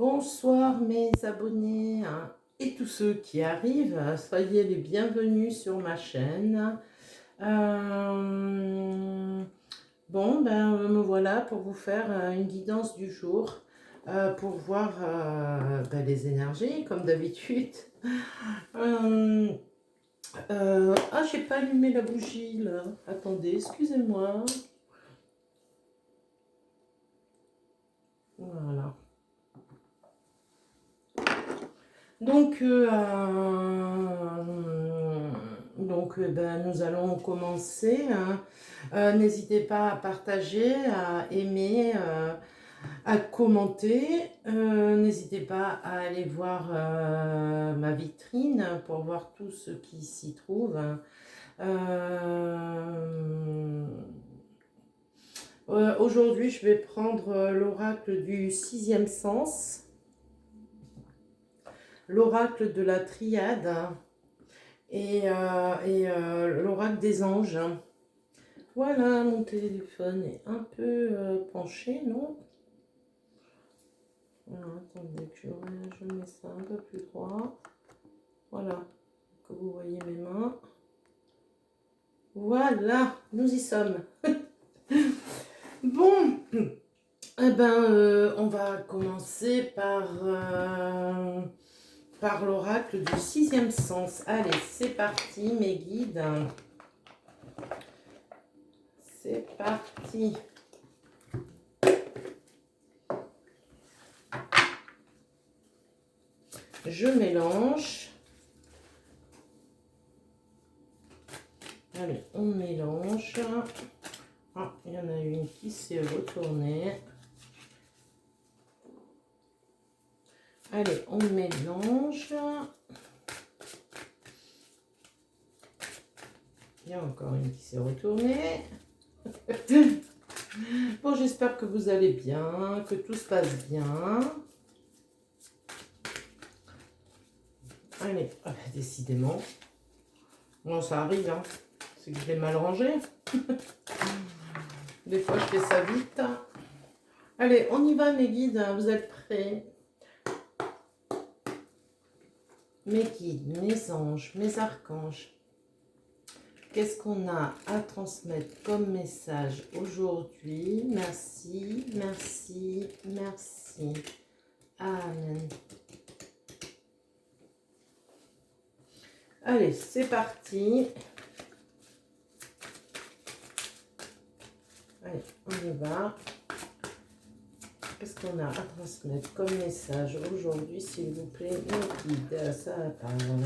Bonsoir mes abonnés et tous ceux qui arrivent, soyez les bienvenus sur ma chaîne. Me voilà pour vous faire une guidance du jour pour voir les énergies comme d'habitude. J'ai pas allumé la bougie là, attendez, excusez-moi. Voilà. Nous allons commencer. N'hésitez pas à partager, à aimer, à commenter. N'hésitez pas à aller voir ma vitrine pour voir tout ce qui s'y trouve. Aujourd'hui, je vais prendre l'oracle du sixième sens. L'oracle de la triade et l'oracle des anges. Voilà, mon téléphone est un peu penché, non? Alors, attendez que je mets ça un peu plus droit. Voilà, que vous voyez mes mains. Voilà, nous y sommes. Bon, on va commencer par l'oracle du sixième sens. Allez, c'est parti mes guides. C'est parti. Je mélange. Allez, on mélange. Ah, il y en a une qui s'est retournée. Allez, on mélange. Il y a encore une qui s'est retournée. Bon, j'espère que vous allez bien, que tout se passe bien. Allez, décidément. Bon, ça arrive, hein. C'est que je l'ai mal rangé. Des fois, je fais ça vite. Allez, on y va, mes guides. Vous êtes prêts? Mes guides, mes anges, mes archanges. Qu'est-ce qu'on a à transmettre comme message aujourd'hui? Merci, merci, merci. Amen. Allez, c'est parti. Allez, on y va. Qu'est-ce qu'on a à transmettre comme message aujourd'hui, s'il vous plaît, mes guides? Ça parle.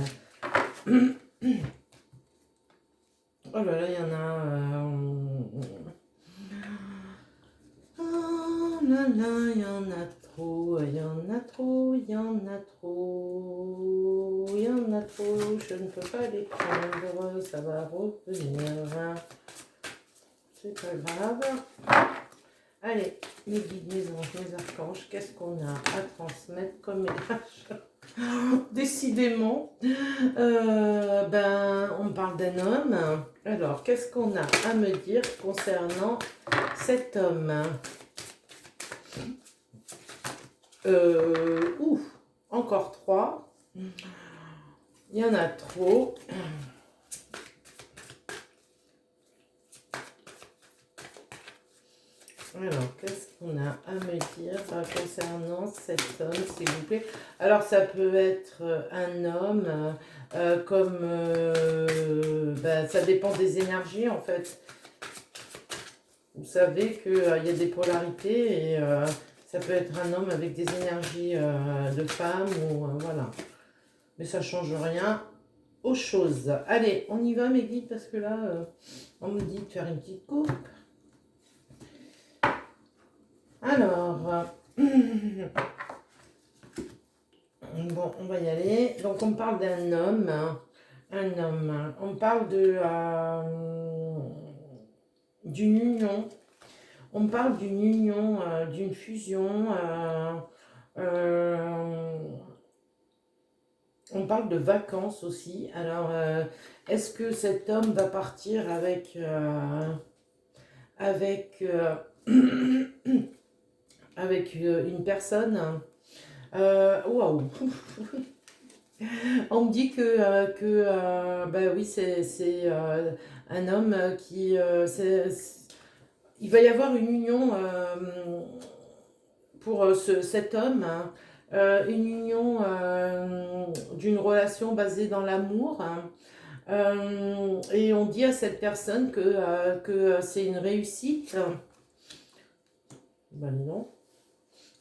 Oh là là, il y en a. Oh là là, il y en a trop, il y en a trop, il y en a trop, il y en a trop. Je ne peux pas les prendre, ça va revenir. C'est pas grave. Allez, mes guides, mes anges, mes archanges, qu'est-ce qu'on a à transmettre comme message? Décidément, on parle d'un homme. Alors, qu'est-ce qu'on a à me dire concernant cet homme? Encore 3. Il y en a trop. Alors, qu'est-ce qu'on a à me dire concernant cet homme, s'il vous plaît? Alors, ça peut être un homme, ça dépend des énergies, en fait. Vous savez qu'il y a des polarités et ça peut être un homme avec des énergies de femme, ou voilà. Mais ça ne change rien aux choses. Allez, on y va, mes guides, parce que là, on me dit de faire une petite coupe. Alors, bon, on va y aller. Donc, on parle d'un homme. On parle d'une union. On parle d'une union, d'une fusion. On parle de vacances aussi. Alors, est-ce que cet homme va partir avec avec une personne? Waouh. On me dit bah oui, c'est un homme qui... il va y avoir une union pour cet homme, hein, une union d'une relation basée dans l'amour, hein. Et on dit à cette personne que c'est une réussite. Ben non,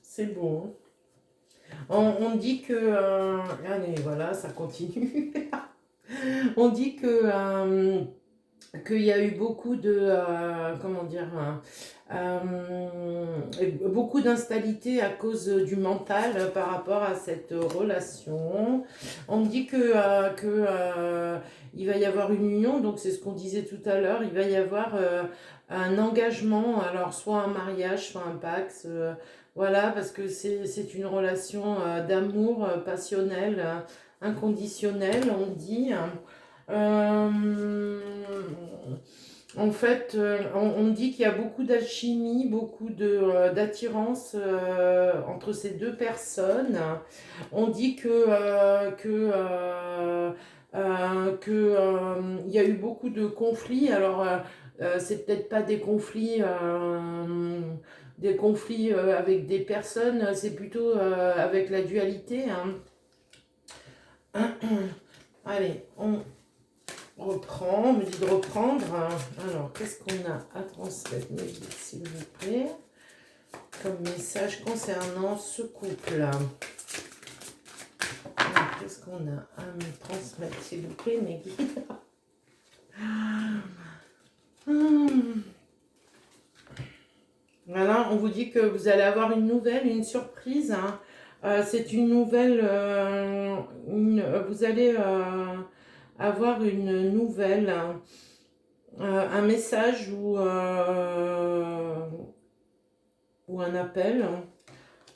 c'est bon. On dit que... allez, voilà, ça continue. On dit qu'il y a eu beaucoup de... comment dire... beaucoup d'instabilité à cause du mental par rapport à cette relation. On me dit il va y avoir une union, donc c'est ce qu'on disait tout à l'heure, il va y avoir un engagement, alors soit un mariage, soit un Pacs, voilà, parce que c'est une relation d'amour passionnel, inconditionnel, on dit. Euh, En fait, on dit qu'il y a beaucoup d'alchimie, beaucoup d'attirance entre ces deux personnes. On dit il y a eu beaucoup de conflits. Alors, c'est peut-être pas des conflits avec des personnes, c'est plutôt avec la dualité, hein. Allez, on reprend, on me dit de reprendre. Alors, qu'est-ce qu'on a à transmettre, s'il vous plaît, comme message concernant ce couple? Alors, qu'est-ce qu'on a à me transmettre, s'il vous plaît, mes guides? Voilà, on vous dit que vous allez avoir une nouvelle, une surprise, hein. C'est une nouvelle, vous allez avoir une nouvelle, hein, un message ou un appel, hein.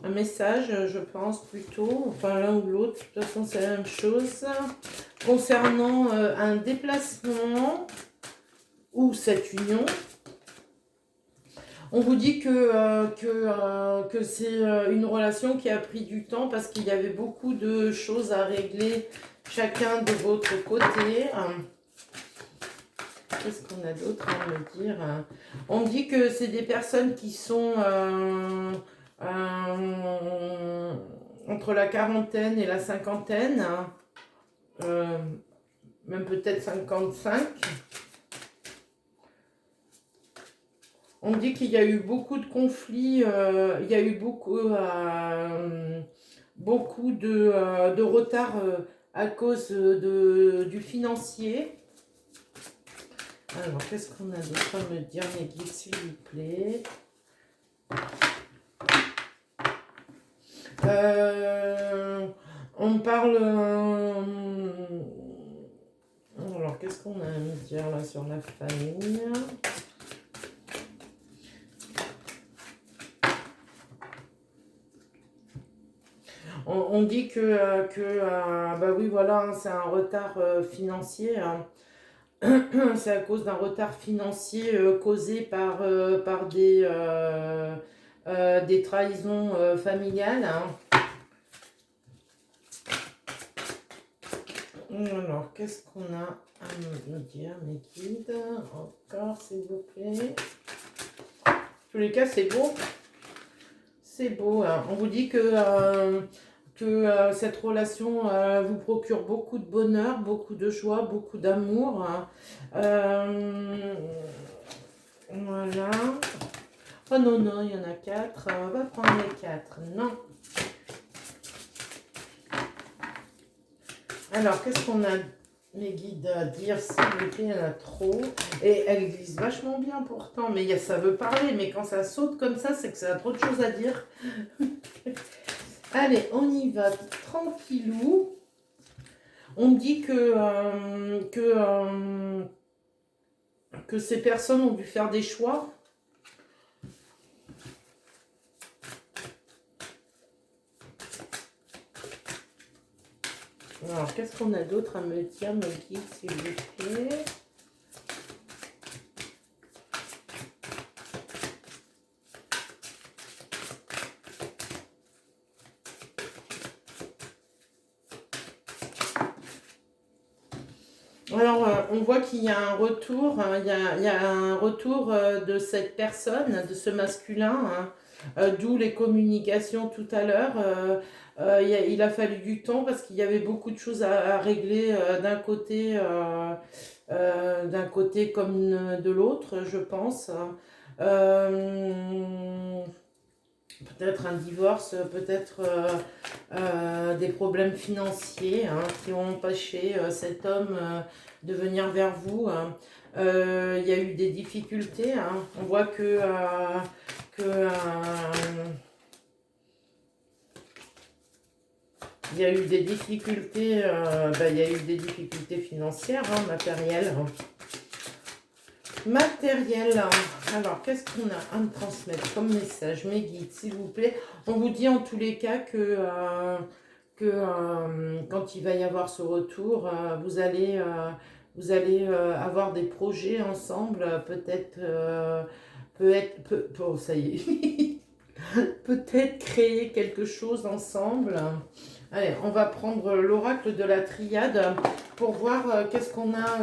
Un message, je pense plutôt, enfin l'un ou l'autre, de toute façon c'est la même chose, concernant un déplacement ou cette union. On vous dit que c'est une relation qui a pris du temps parce qu'il y avait beaucoup de choses à régler chacun de votre côté. Qu'est-ce qu'on a d'autre à me dire? On me dit que c'est des personnes qui sont entre la quarantaine et la cinquantaine, même peut-être 55. On dit qu'il y a eu beaucoup de conflits, il y a eu beaucoup de retard à cause du financier. Alors, qu'est-ce qu'on a d'autre à me dire, mes guides, s'il vous plaît? On parle... alors, qu'est-ce qu'on a à me dire là sur la famille? On dit bah oui, voilà, hein, c'est un retard financier, hein. C'est à cause d'un retard financier causé par des trahisons familiales, hein. Alors, qu'est-ce qu'on a à me dire, mes guides? Encore, s'il vous plaît. En tous les cas, c'est beau. C'est beau, hein. On vous dit que cette relation vous procure beaucoup de bonheur, beaucoup de joie, beaucoup d'amour, hein. Voilà. Oh non, non, il y en a 4. On va prendre les 4. Non. Alors, qu'est-ce qu'on a, mes guides, à dire? S'il vous plaît, il y en a trop. Et elles glissent vachement bien pourtant, mais ça veut parler. Mais quand ça saute comme ça, c'est que ça a trop de choses à dire. Allez, on y va tranquillou. On me dit que ces personnes ont dû faire des choix. Alors, qu'est-ce qu'on a d'autre à me dire, mes guides, s'il vous plaît? Alors, on voit qu'il y a un retour, hein, il y a un retour de cette personne, de ce masculin, hein, d'où les communications tout à l'heure. Il a fallu du temps parce qu'il y avait beaucoup de choses à régler d'un côté comme de l'autre, je pense. Euh, Peut-être un divorce, peut-être des problèmes financiers hein, qui ont empêché cet homme de venir vers vous. Hein. Il y a eu des difficultés. Hein. On voit que il y a eu des difficultés, il y a eu des difficultés financières, hein, matérielles. Matériel. Alors, qu'est-ce qu'on a à me transmettre comme message, mes guides, s'il vous plaît? On vous dit en tous les cas que quand il va y avoir ce retour, vous allez avoir des projets ensemble, oh, ça y est, peut-être créer quelque chose ensemble. Allez, on va prendre l'oracle de la triade pour voir qu'est-ce qu'on a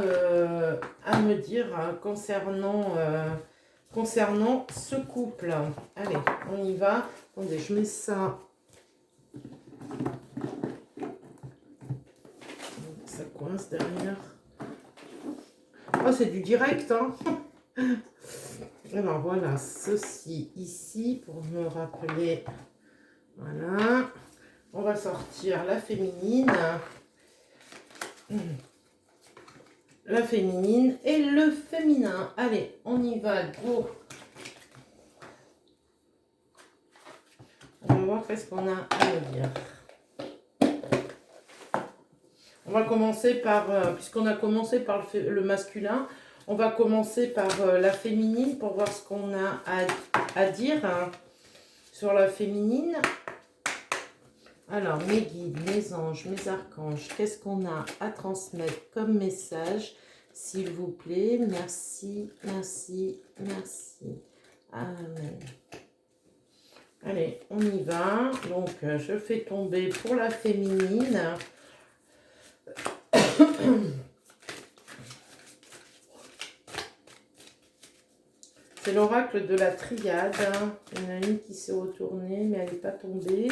à me dire concernant ce couple. Allez, on y va. Attendez, je mets ça. Ça coince derrière. Oh, c'est du direct, hein. Alors voilà, ceci ici pour me rappeler. Voilà. On va sortir la féminine. La féminine et le féminin. Allez, on y va, go. On va voir qu'est-ce qu'on a à me dire. On va commencer par, puisqu'on a commencé par le masculin, on va commencer par la féminine pour voir ce qu'on a à dire hein, sur la féminine. Alors, mes guides, mes anges, mes archanges, qu'est-ce qu'on a à transmettre comme message, s'il vous plaît? Merci, merci, merci. Amen. Allez, on y va. Donc, je fais tomber pour la féminine. C'est l'oracle de la triade. Il y en a une qui s'est retournée, mais elle n'est pas tombée.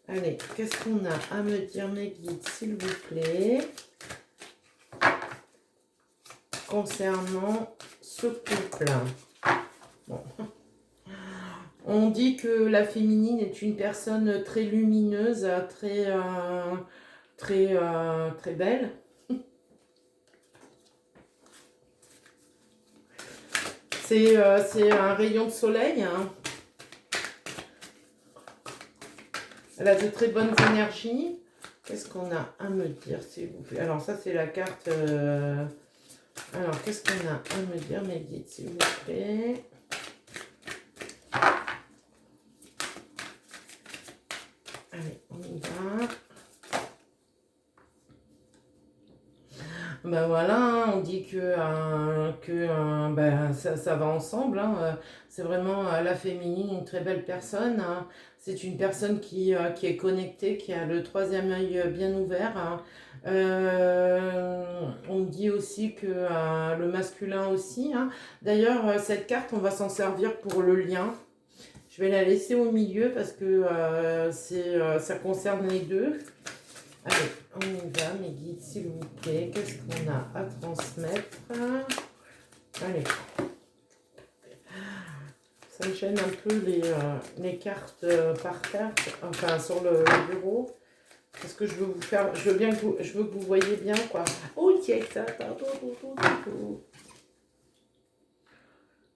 Allez, qu'est-ce qu'on a à me dire, mes guides, s'il vous plaît, concernant ce couple. Bon. On dit que la féminine est une personne très lumineuse, très belle. C'est un rayon de soleil. Hein. Elle a de très bonnes énergies. Qu'est-ce qu'on a à me dire, s'il vous plaît? Alors, ça, c'est la carte... Alors, qu'est-ce qu'on a à me dire, mes guides, s'il vous plaît? Allez, on y va. Ben voilà, hein, on dit que ça va ensemble. Hein, c'est vraiment la féminine, une très belle personne. Hein, c'est une personne qui est connectée, qui a le troisième œil bien ouvert. Hein. On dit aussi que le masculin aussi. Hein. D'ailleurs, cette carte, on va s'en servir pour le lien. Je vais la laisser au milieu parce que ça concerne les deux. Allez, on y va, mes guides, s'il vous plaît. Qu'est-ce qu'on a à transmettre? Allez. Ça me gêne un peu les cartes par carte, enfin sur le bureau. Parce que je veux vous faire, je veux que vous voyez bien, quoi. Oh, tiens, ça, pardon.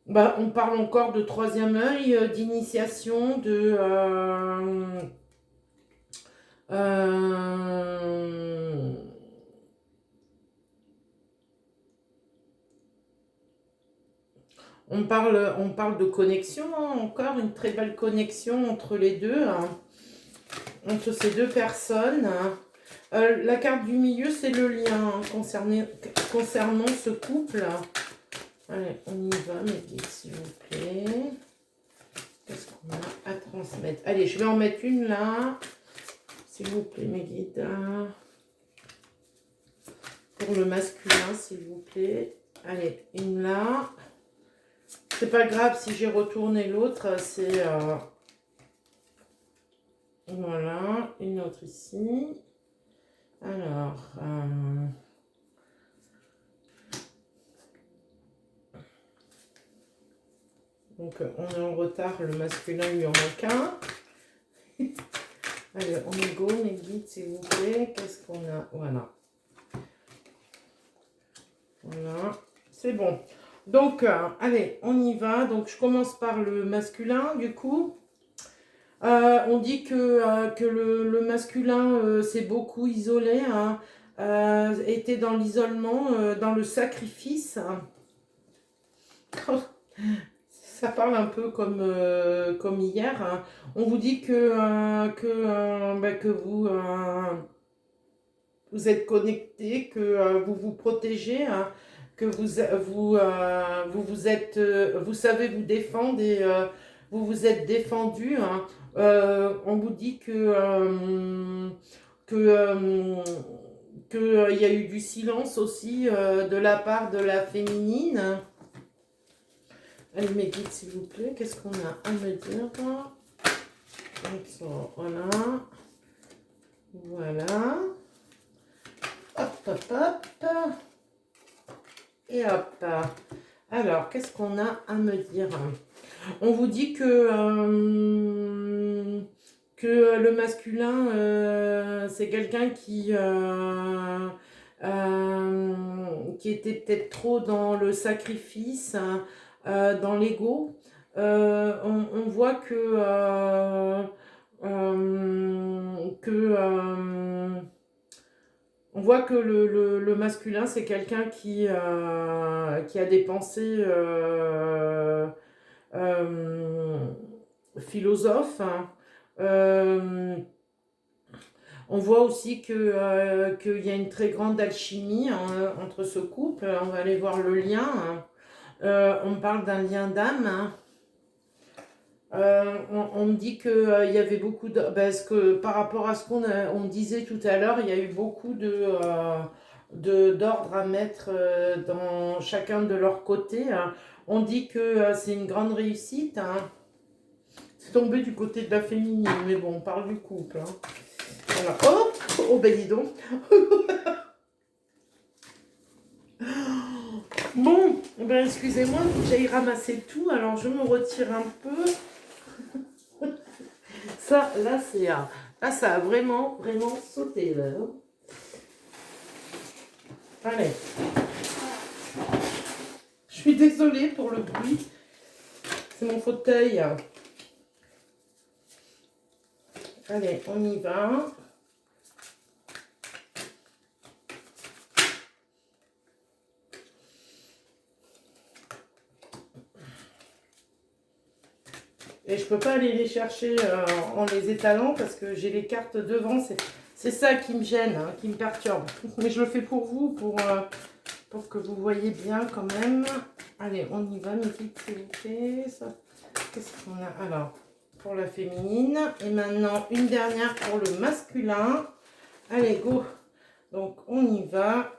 Bah, on parle encore de troisième œil, d'initiation, on parle de connexion, hein, encore une très belle connexion entre les deux, hein, entre ces deux personnes. Hein. La carte du milieu, c'est le lien hein, concernant ce couple. Allez, on y va, mes guides, s'il vous plaît. Qu'est-ce qu'on a à transmettre? Allez, je vais en mettre une là. S'il vous plaît, mes guides. Pour le masculin, s'il vous plaît. Allez, une là. C'est pas grave si j'ai retourné l'autre. C'est... voilà, une autre ici. Alors... donc, on est en retard. Le masculin, il lui en manque un. Allez, on y go, mes guides, s'il vous plaît. Qu'est-ce qu'on a? Voilà. Voilà, c'est bon. Donc, allez, on y va. Donc, je commence par le masculin, du coup. On dit que le masculin s'est beaucoup isolé, hein, était dans l'isolement, dans le sacrifice. Ça parle un peu comme hier. Hein. On vous dit que vous êtes connecté, que vous vous protégez, hein, que vous savez vous défendre et vous vous êtes défendu. Hein. On vous dit il y a eu du silence aussi de la part de la féminine. Allez, mes guides, s'il vous plaît, qu'est-ce qu'on a à me dire? Donc, ça, voilà. Voilà. Hop, hop, hop. Et hop. Alors, qu'est-ce qu'on a à me dire? On vous dit que le masculin, c'est quelqu'un qui était peut-être trop dans le sacrifice, dans l'ego. On voit on voit que le masculin, c'est quelqu'un qui a des pensées philosophes. Hein. On voit aussi qu'il y a une très grande alchimie, hein, entre ce couple. On va aller voir le lien. Hein. On parle d'un lien d'âme. Hein. On me dit qu'il y avait beaucoup de... Parce que par rapport à ce qu'on disait tout à l'heure, il y a eu beaucoup d'ordres à mettre dans chacun de leur côté. Hein. On dit que c'est une grande réussite. Hein. C'est tombé du côté de la féminine, mais bon, on parle du couple. Hein. Voilà. Oh, ben dis donc. Bon, ben excusez-moi, j'aille ramasser tout, alors je me retire un peu. Ça, là, là, ça a vraiment, vraiment sauté, là. Allez. Je suis désolée pour le bruit. C'est mon fauteuil. Allez, on y va. Et je peux pas aller les chercher en les étalant parce que j'ai les cartes devant. C'est ça qui me gêne, hein, qui me perturbe. Mais je le fais pour vous, pour que vous voyez bien quand même. Allez, on y va, mes petites, s'il vous plaît. Qu'est-ce qu'on a? Alors, pour la féminine. Et maintenant, une dernière pour le masculin. Allez, go. Donc, on y va.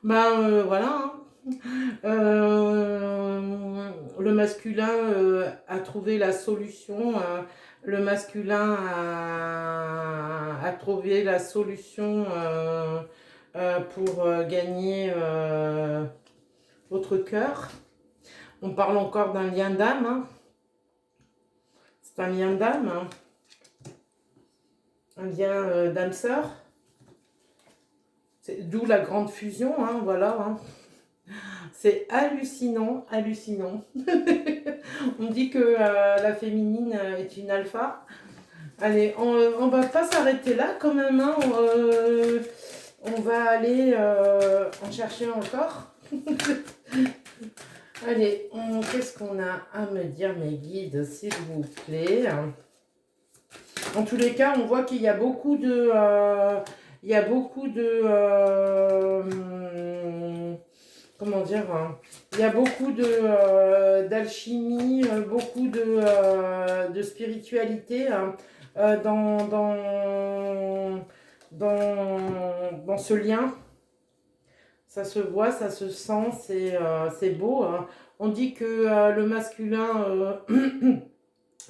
Ben, voilà, hein. Le masculin a trouvé la solution. Le masculin a trouvé la solution pour gagner votre cœur. On parle encore d'un lien d'âme. Hein. C'est un lien d'âme. Hein. Un lien d'âme sœur. D'où la grande fusion. Hein, voilà. Hein. C'est hallucinant, hallucinant. On dit que la féminine est une alpha. Allez, on va pas s'arrêter là quand même. Hein. On va aller en chercher encore. Allez, qu'est-ce qu'on a à me dire, mes guides, s'il vous plaît? En tous les cas, on voit qu'il y a beaucoup de... comment dire, il y a beaucoup d'alchimie, beaucoup de spiritualité. Hein. dans ce lien. Ça se voit, ça se sent, c'est beau, hein. On dit que le masculin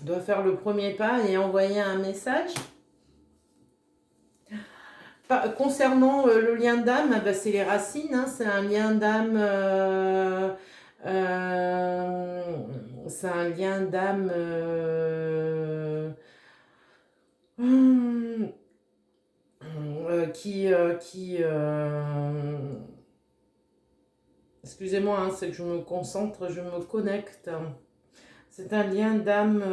doit faire le premier pas et envoyer un message. Concernant le lien d'âme, bah, c'est les racines, hein, c'est un lien d'âme. C'est un lien d'âme. Qui excusez-moi, hein, c'est que je me concentre, je me connecte. C'est un lien d'âme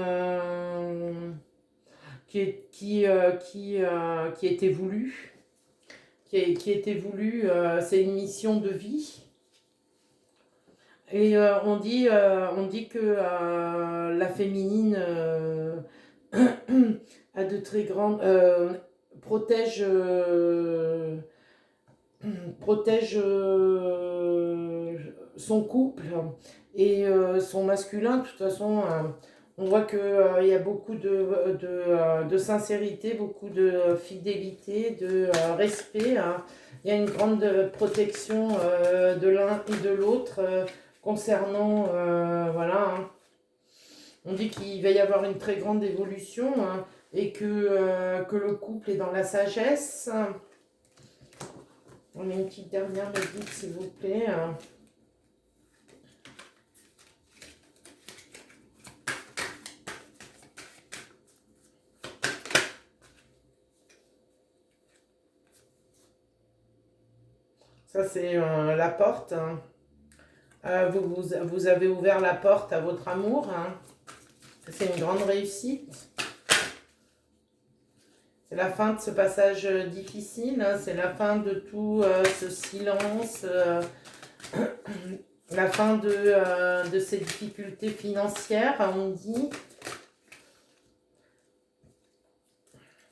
qui a été voulu. Qui a été voulu, c'est une mission de vie. Et on dit que la féminine a de très grandes... protège son couple et son masculin. De toute façon, on voit qu'il y a beaucoup de sincérité, beaucoup de fidélité, de respect, hein. Il y a une grande protection de l'un et de l'autre concernant, voilà, hein. On dit qu'il va y avoir une très grande évolution, hein, et que le couple est dans la sagesse. On met une petite dernière médite, s'il vous plaît. Ça, c'est la porte, hein. Vous avez ouvert la porte à votre amour, hein. C'est une grande réussite. C'est la fin de ce passage difficile, hein. C'est la fin de tout ce silence, la fin de ces difficultés financières, on dit.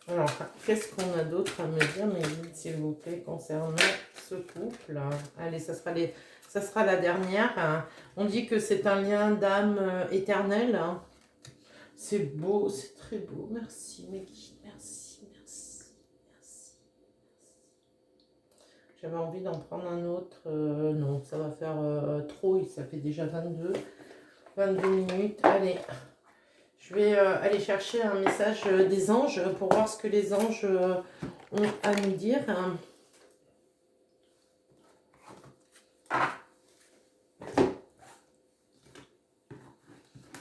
Alors, qu'est-ce qu'on a d'autre à me dire, mes guides, s'il vous plaît, concernant ce couple? Allez, ça sera la dernière, hein. On dit que c'est un lien d'âme éternel, hein. C'est beau, c'est très beau. Merci, mes guides, merci, merci, merci. J'avais envie d'en prendre un autre. Non, ça va faire trop, ça fait déjà 22 minutes. Allez. Je vais aller chercher un message des anges pour voir ce que les anges ont à nous dire.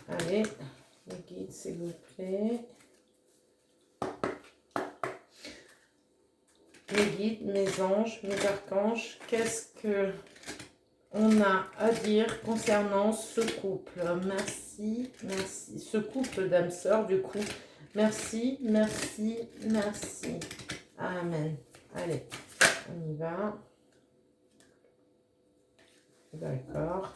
Allez, les guides, s'il vous plaît. Mes guides, mes anges, mes archanges, qu'est-ce que on a à dire concernant ce couple? Merci, merci. Ce couple d'âmes sœurs, du coup. Merci, merci, merci. Amen. Allez, on y va. D'accord.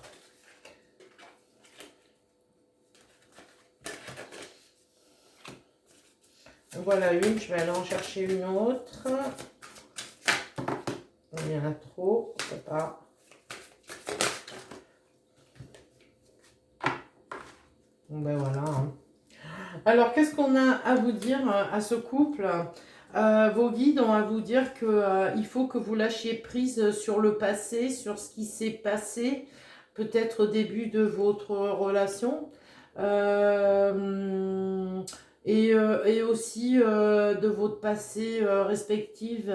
Voilà une, je vais aller en chercher une autre. Il y en a trop, je sais pas. Bon ben voilà, hein. Alors, qu'est-ce qu'on a à vous dire à ce couple? Vos guides ont à vous dire qu'il faut que vous lâchiez prise sur le passé, sur ce qui s'est passé, peut-être au début de votre relation, et aussi de votre passé respectif,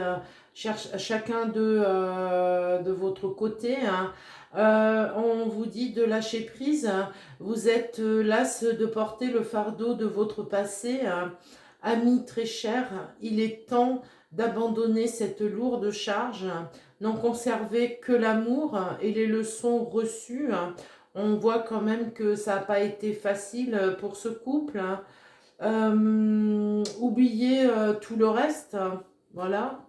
chacun de votre côté, hein. On vous dit de lâcher prise. Vous êtes las de porter le fardeau de votre passé. Ami très cher, il est temps d'abandonner cette lourde charge, n'en conserver que l'amour et les leçons reçues. On voit quand même que ça n'a pas été facile pour ce couple. Oubliez tout le reste, voilà.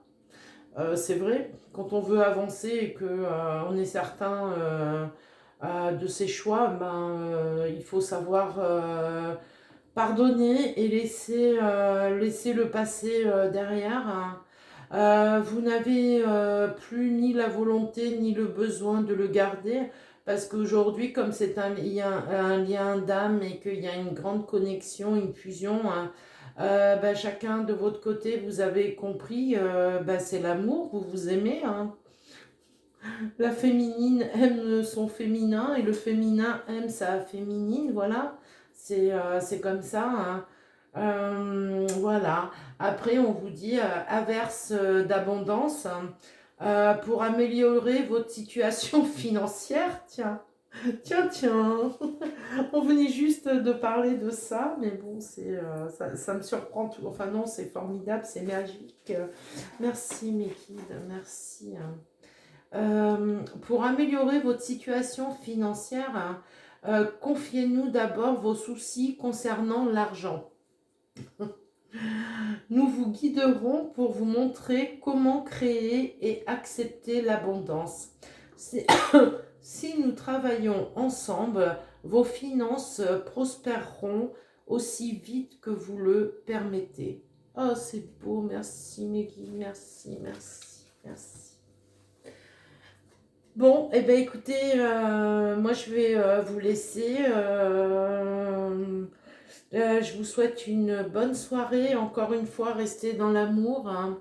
C'est vrai, quand on veut avancer et qu'on est certain de ses choix, il faut savoir pardonner et laisser le passé derrière, hein. Vous n'avez plus ni la volonté ni le besoin de le garder, parce qu'aujourd'hui, comme il y a un lien d'âme et qu'il y a une grande connexion, une fusion, hein, Bah, chacun de votre côté, vous avez compris, bah, c'est l'amour, vous vous aimez, hein. La féminine aime son féminin et le féminin aime sa féminine, voilà. C'est comme ça, hein. Voilà. Après, on vous dit averse d'abondance pour améliorer votre situation financière. Tiens, tiens, tiens. On venait juste de parler de ça, mais bon, ça me surprend tout. Enfin non, c'est formidable, c'est magique. Merci mes kids, merci, hein. Pour améliorer votre situation financière, hein, confiez-nous d'abord vos soucis concernant l'argent. Nous vous guiderons pour vous montrer comment créer et accepter l'abondance. Si, si nous travaillons ensemble, vos finances prospéreront aussi vite que vous le permettez. Oh, c'est beau, merci Meggy, merci, merci, merci. Bon, eh bien écoutez, moi je vais vous laisser. Je vous souhaite une bonne soirée. Encore une fois, restez dans l'amour, hein,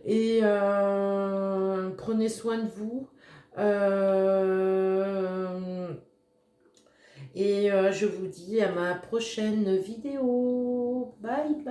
et prenez soin de vous. Euh, et je vous dis à ma prochaine vidéo. Bye bye.